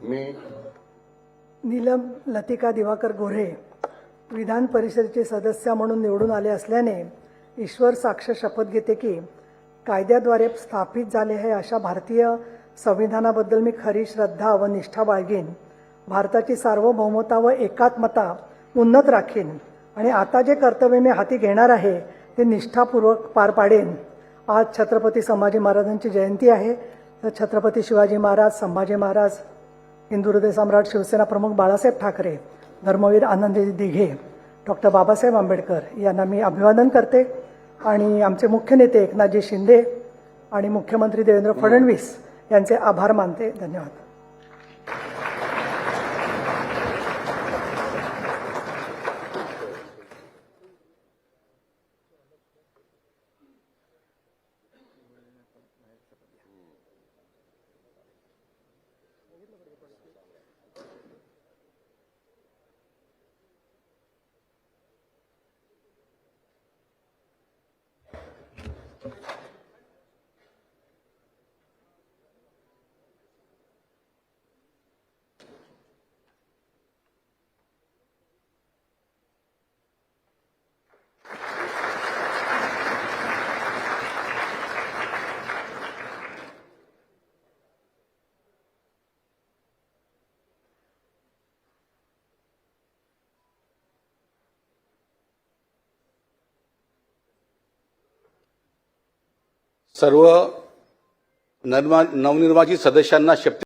मी नीलम लतिका दिवाकर गोऱ्हे विधान परिषदेचे सदस्य म्हणून निवडून आले असल्याने ईश्वर साक्ष शपथ घेते की कायद्याद्वारे स्थापित झाले आहे अशा भारतीय संविधानाबद्दल मी खरी श्रद्धा व निष्ठा बाळगेन. भारताची सार्वभौमता व एकात्मता उन्नत राखीन आणि आता जे कर्तव्य मी हाती घेणार आहे ते निष्ठापूर्वक पार पाडेन. आज छत्रपती संभाजी महाराजांची जयंती आहे. तर छत्रपती शिवाजी महाराज, संभाजी महाराज, हिंदू हृदय सम्राट, शिवसेना प्रमुख बाळासाहेब ठाकरे, धर्मवीर आनंदजी दिघे, डॉक्टर बाबासाहेब आंबेडकर यांना मी अभिवादन करते आणि आमचे मुख्य नेते एकनाथजी शिंदे आणि मुख्यमंत्री देवेंद्र फडणवीस यांचे आभार मानते. धन्यवाद. सर्व नवनिर्वाचित सदस्यांना शपथ